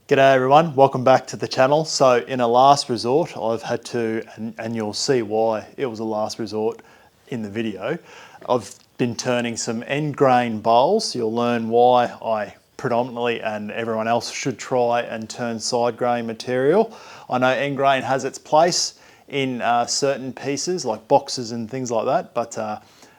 G'day everyone, welcome back to the channel. So in a last resort, I've had to, and you'll see why it was a last resort in the video, I've been turning some end grain bowls. You'll learn why I predominantly and everyone else should try and turn side grain material. I know end grain has its place in certain pieces like boxes and things like that, but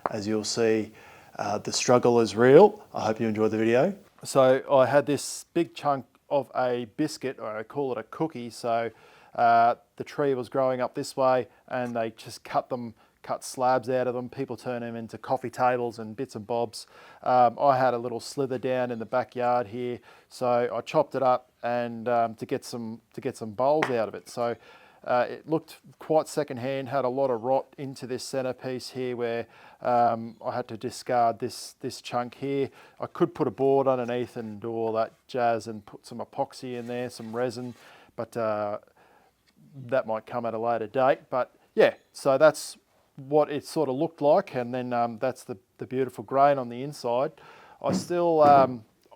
as you'll see, the struggle is real. I hope you enjoyed the video. So I had this big chunk of a biscuit, or I call it a cookie. So the tree was growing up this way and they just cut slabs out of them. People turn them into coffee tables and bits and bobs. I had a little slither down in the backyard here, so I chopped it up and to get some bowls out of it. So it looked quite secondhand, had a lot of rot into this centerpiece here where I had to discard this chunk here. I could put a board underneath and do all that jazz and put some epoxy in there, some resin, but that might come at a later date. But yeah, so that's what it sort of looked like, and then that's the beautiful grain on the inside. I still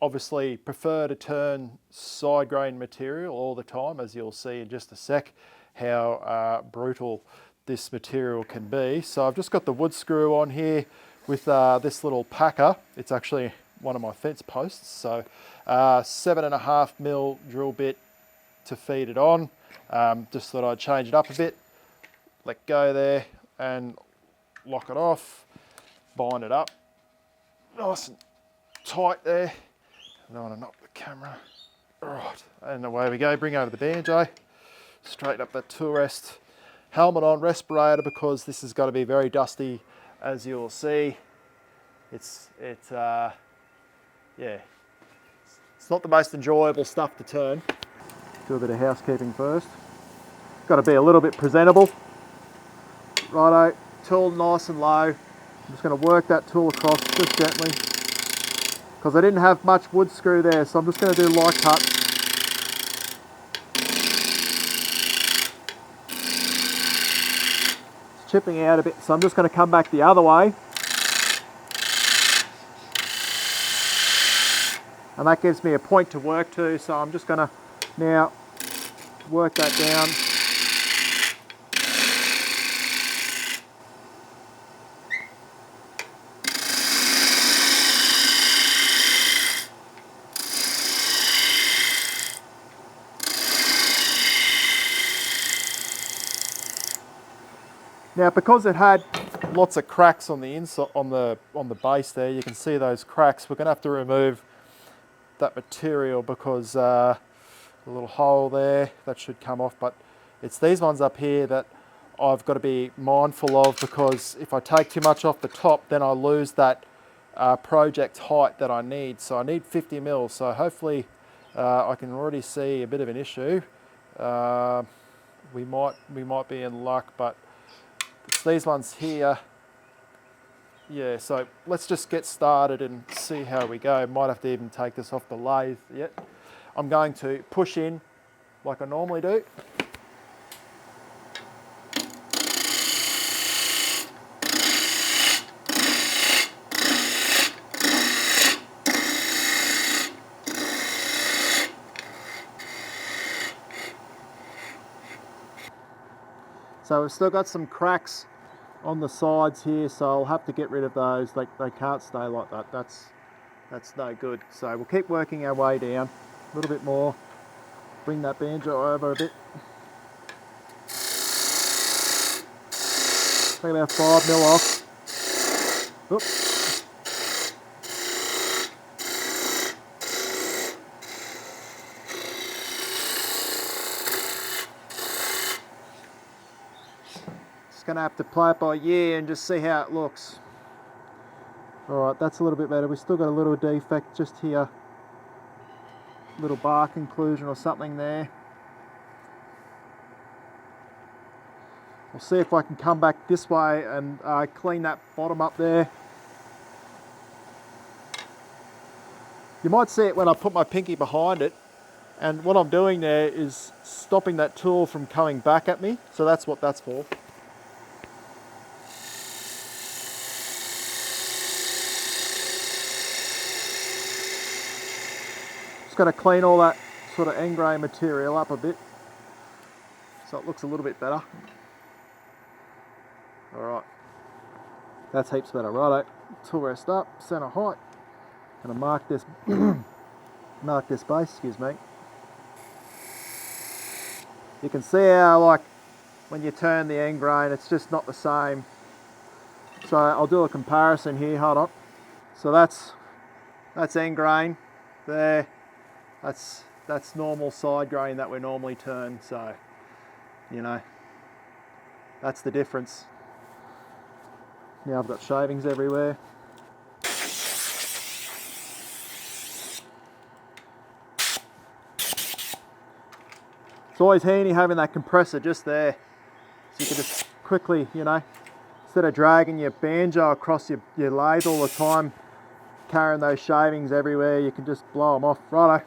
obviously prefer to turn side grain material all the time, as you'll see in just a sec how brutal this material can be. So I've just got the wood screw on here with this little packer. It's actually one of my fence posts. So 7.5mm drill bit to feed it on. Just thought I'd change it up a bit, let go there and lock it off, bind it up nice and tight there. I don't want to knock the camera. All right, and away we go. Bring over the banjo, straighten up that tool rest, helmet on, respirator, because this has got to be very dusty, as you'll see. It's not the most enjoyable stuff to turn. Do a bit of housekeeping first. Got to be a little bit presentable. Righto, tool nice and low. I'm just going to work that tool across just gently, because I didn't have much wood screw there, so I'm just going to do light cuts. It's chipping out a bit, so I'm just going to come back the other way. And that gives me a point to work to, so I'm just going to now work that down. Now, because it had lots of cracks on the inside, on the base there, you can see those cracks. We're going to have to remove that material because a little hole there that should come off. But it's these ones up here that I've got to be mindful of, because if I take too much off the top, then I lose that project height that I need. So I need 50mm. So hopefully I can already see a bit of an issue. We might be in luck, but it's these ones here. Yeah, so let's just get started and see how we go. Might have to even take this off the lathe yet. I'm going to push in like I normally do. So we've still got some cracks on the sides here, so I'll have to get rid of those. They can't stay like that. That's no good. So we'll keep working our way down a little bit more. Bring that banjo over a bit. Take about 5mm off. Oops. Going to have to play it by ear and just see how it looks. Alright, that's a little bit better. We've still got a little defect just here. Little bark inclusion or something there. We'll see if I can come back this way and clean that bottom up there. You might see it when I put my pinky behind it, and what I'm doing there is stopping that tool from coming back at me, so that's what that's for. Just got to clean all that sort of end grain material up a bit, so it looks a little bit better. Alright, that's heaps better. Righto, tool rest up, centre height. Gonna mark this mark this base, excuse me. You can see how, like, when you turn the end grain, it's just not the same. So I'll do a comparison here, hold on. So that's end grain there. That's normal side grain that we normally turn, so, you know, that's the difference. Now I've got shavings everywhere. It's always handy having that compressor just there, so you can just quickly, you know, instead of dragging your banjo across your lathe all the time, carrying those shavings everywhere, you can just blow them off. Righto,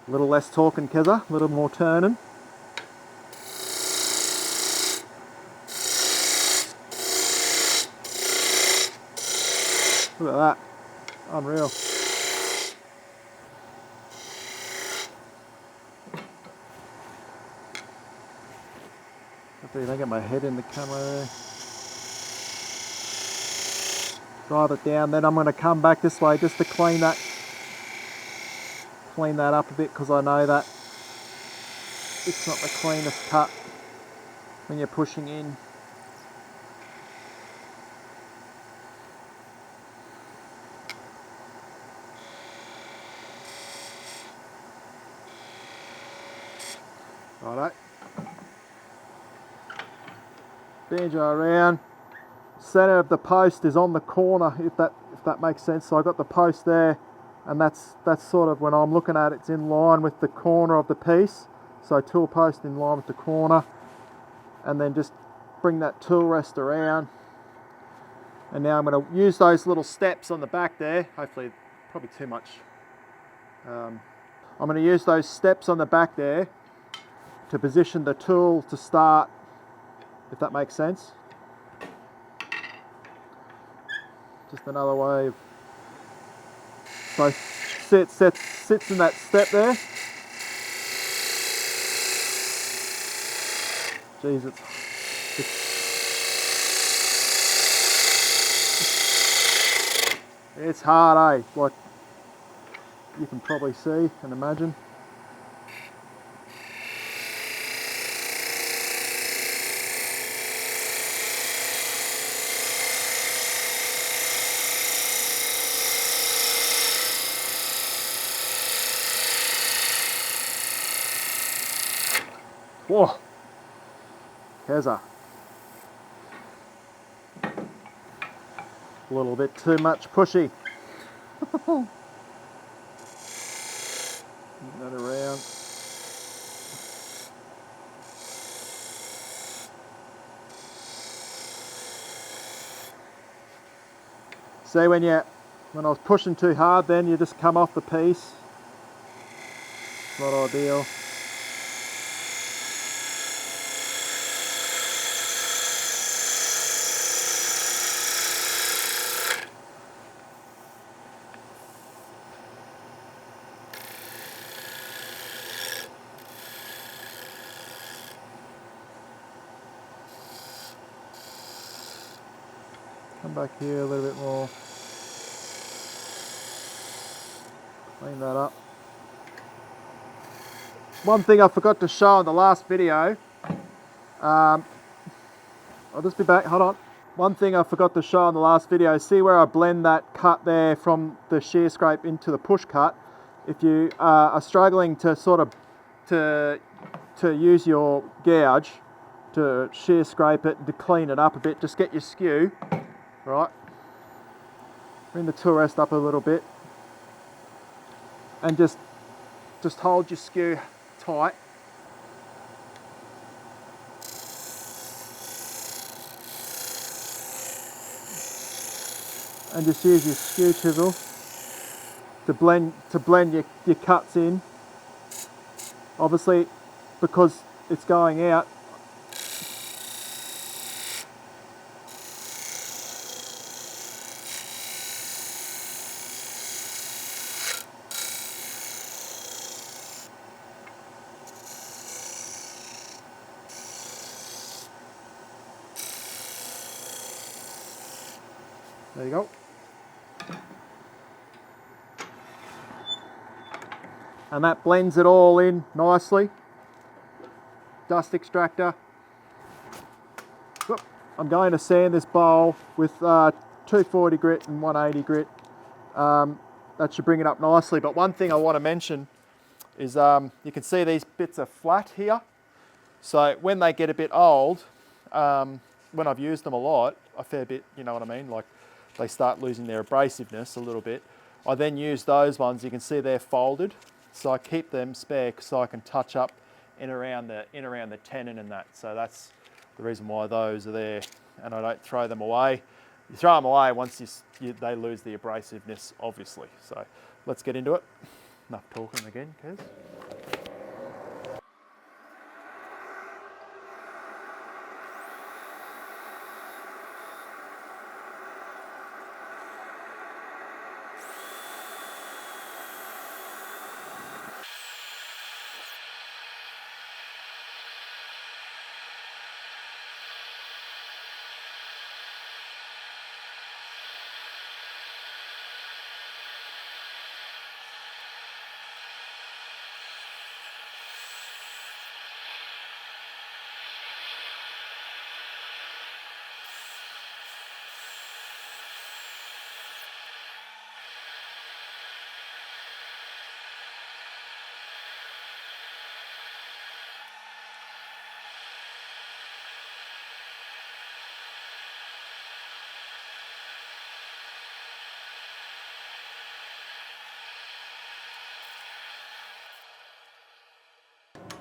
a little less talking, Keza, a little more turning. Look at that, unreal. I get my head in the camera there. Drive it down, then I'm going to come back this way just to clean that up a bit, because I know that it's not the cleanest cut when you're pushing in. Righto. Banjo around. Center of the post is on the corner, if that makes sense. So I got the post there, and that's sort of, when I'm looking at it, it's in line with the corner of the piece. So tool post in line with the corner, and then just bring that tool rest around. And now I'm going to use those little steps on the back there. Hopefully, probably too much. I'm going to use those steps on the back there to position the tool to start, if that makes sense. Just another way of, so sits in that step there. Jeez, it's hard, eh? Like you can probably see and imagine. Whoa, Keza. A little bit too much pushy. That around. See, when I was pushing too hard, then you just come off the piece. Not ideal. Come back here a little bit more. Clean that up. One thing I forgot to show in the last video, I'll just be back, hold on. One thing I forgot to show in the last video, see where I blend that cut there from the shear scrape into the push cut. If you are struggling to sort of, to use your gouge to shear scrape it and to clean it up a bit, just get your skew, right? Bring the tool rest up a little bit and just hold your skew tight. And just use your skew chisel to blend your cuts in. Obviously, because it's going out, There you go. And that blends it all in nicely. Dust extractor. I'm going to sand this bowl with 240 grit and 180 grit. That should bring it up nicely. But one thing I want to mention is you can see these bits are flat here. So when they get a bit old, when I've used them a lot, a fair bit, you know what I mean? Like they start losing their abrasiveness a little bit. I then use those ones, you can see they're folded. So I keep them spare so I can touch up in around the tenon and that. So that's the reason why those are there, and I don't throw them away. You throw them away once they lose the abrasiveness, obviously. So let's get into it. Enough talking again, Kez.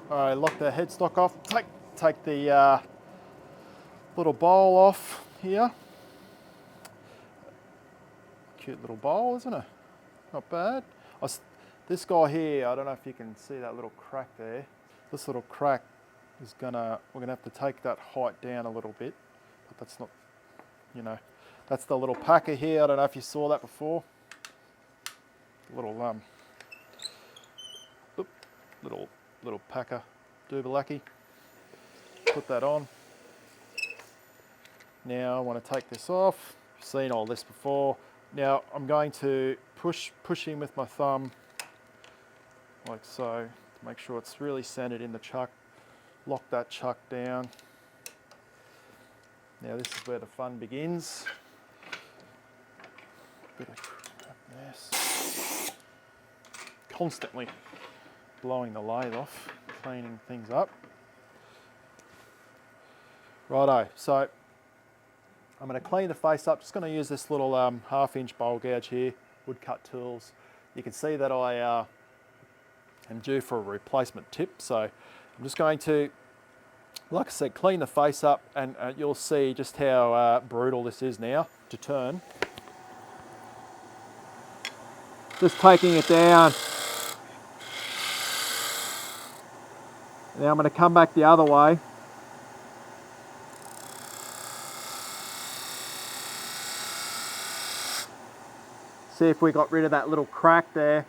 All right, lock the headstock off. Take the little bowl off here. Cute little bowl, isn't it? Not bad. This guy here, I don't know if you can see that little crack there. This little crack is we're gonna have to take that height down a little bit, but that's not, you know, that's the little packer here. I don't know if you saw that before. Little little packer Double-Ended. Put that on. Now I want to take this off. You've seen all this before. Now I'm going to push in with my thumb like so to make sure it's really centered in the chuck. Lock that chuck down. Now this is where the fun begins. Bit of crap mess. Constantly blowing the lathe off, cleaning things up. Righto, so I'm going to clean the face up. Just going to use this little 1/2-inch bowl gouge here, Woodcut tools. You can see that I am due for a replacement tip, so I'm just going to, like I said, clean the face up, and you'll see just how brutal this is now to turn. Just taking it down. Now I'm going to come back the other way. See if we got rid of that little crack there.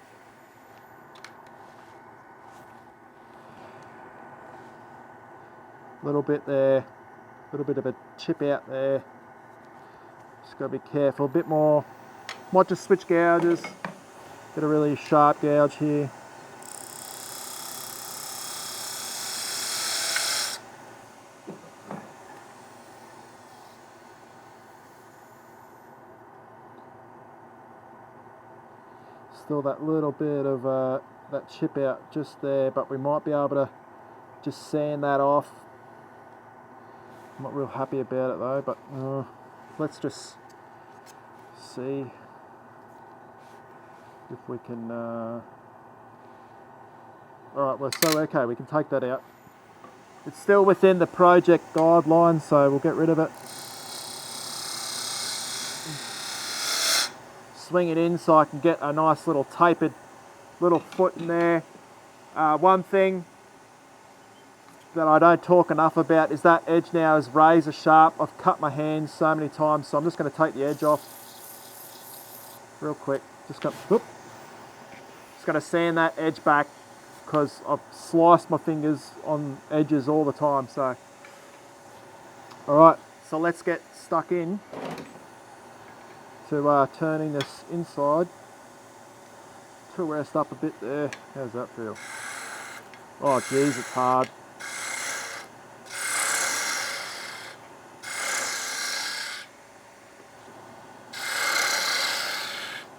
Little bit there, little bit of a chip out there. Just got to be careful, a bit more. Might just switch gouges. Get a really sharp gouge here. Still that little bit of that chip out just there, but we might be able to just sand that off. I'm not real happy about it though, but let's just see if we can. Alright, well, so okay, we can take that out. It's still within the project guidelines, so we'll get rid of it. Swing it in so I can get a nice little tapered little foot in there. One thing that I don't talk enough about is that edge now is razor sharp. I've cut my hands so many times, so I'm just going to take the edge off real quick. Just going to sand that edge back because I've sliced my fingers on edges all the time. So, all right, so let's get stuck in. to turning this inside to rest up a bit there. How's that feel? Oh geez, it's hard.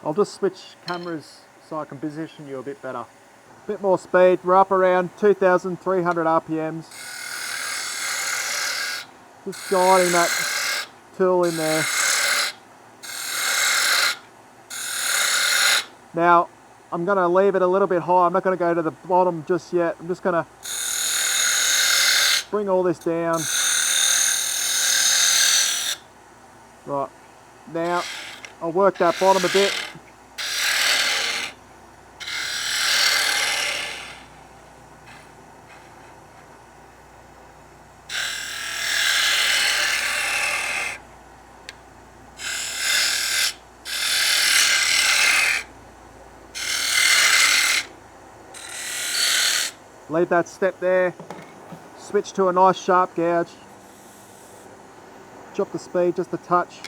I'll just switch cameras so I can position you a bit better. A bit more speed, we're up around 2,300 RPMs. Just guiding that tool in there. Now, I'm going to leave it a little bit high. I'm not going to go to the bottom just yet. I'm just going to bring all this down. Right, now I'll work that bottom a bit. Leave that step there, switch to a nice sharp gouge, drop the speed just a touch,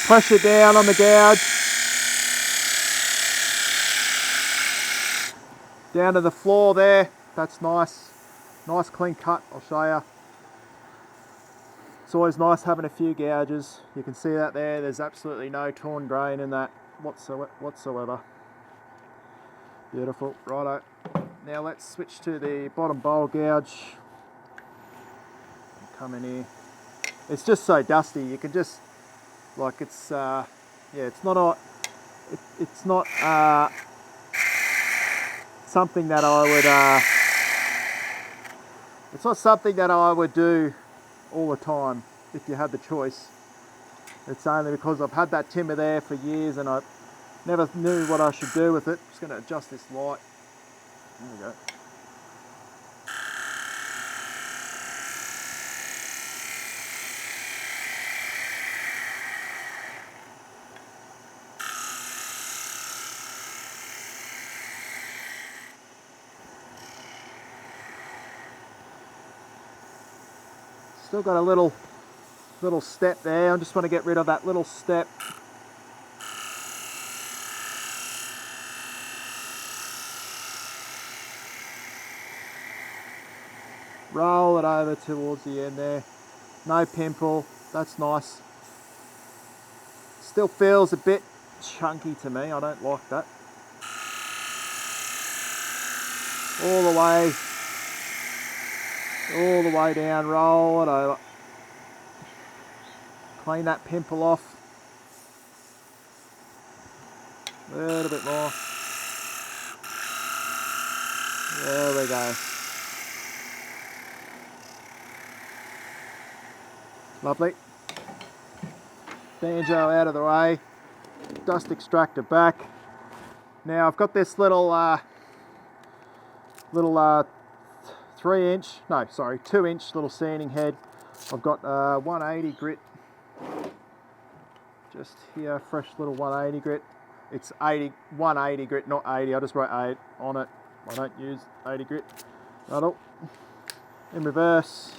pressure down on the gouge, down to the floor there, that's nice, nice clean cut, I'll show you. It's always nice having a few gouges, you can see that there, there's absolutely no torn grain in that whatsoever. Beautiful, righto. Now let's switch to the bottom bowl gouge. Come in here. It's just so dusty. You can just, like, it's yeah, it's not something that I would. It's not something that I would do all the time if you had the choice. It's only because I've had that timber there for years and I never knew what I should do with it. Just going to adjust this light. There we go. Still got a little step there. I just want to get rid of that little step. Roll it over towards the end there. No pimple, that's nice. Still feels a bit chunky to me, I don't like that. All the way down, roll it over. Clean that pimple off. A little bit more. There we go. Lovely. Banjo out of the way. Dust extractor back. Now I've got this little 2-inch little sanding head. I've got 180 grit just here, fresh little 180 grit. It's 180 grit, not 80. I just wrote 8 on it. I don't use 80 grit. That'll in reverse.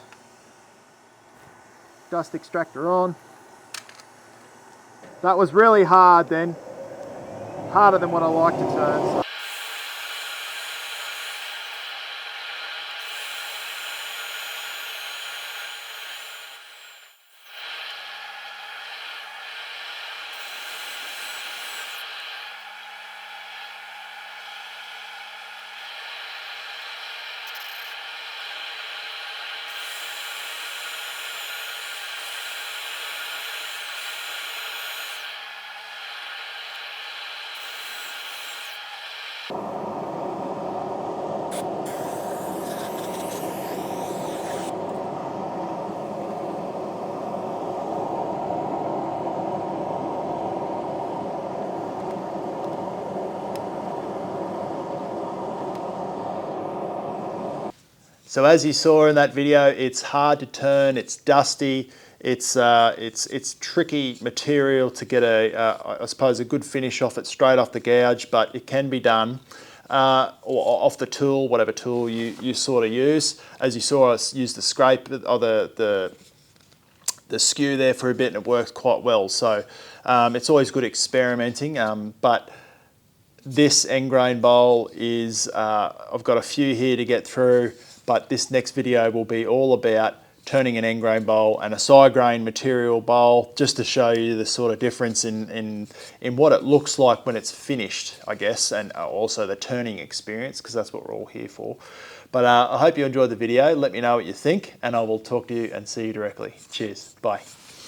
Dust extractor on. That was really hard then. Harder than what I like to turn. So as you saw in that video, it's hard to turn, it's dusty, it's tricky material to get I suppose a good finish off it straight off the gouge, but it can be done. Or off the tool, whatever tool you sort of use. As you saw us use the scrape or the the skew there for a bit, and it worked quite well. So it's always good experimenting, but this end grain bowl is, I've got a few here to get through, but this next video will be all about turning an end grain bowl and a side grain material bowl, just to show you the sort of difference in what it looks like when it's finished, I guess, and also the turning experience, because that's what we're all here for. But I hope you enjoyed the video. Let me know what you think, and I will talk to you and see you directly. Cheers. Bye.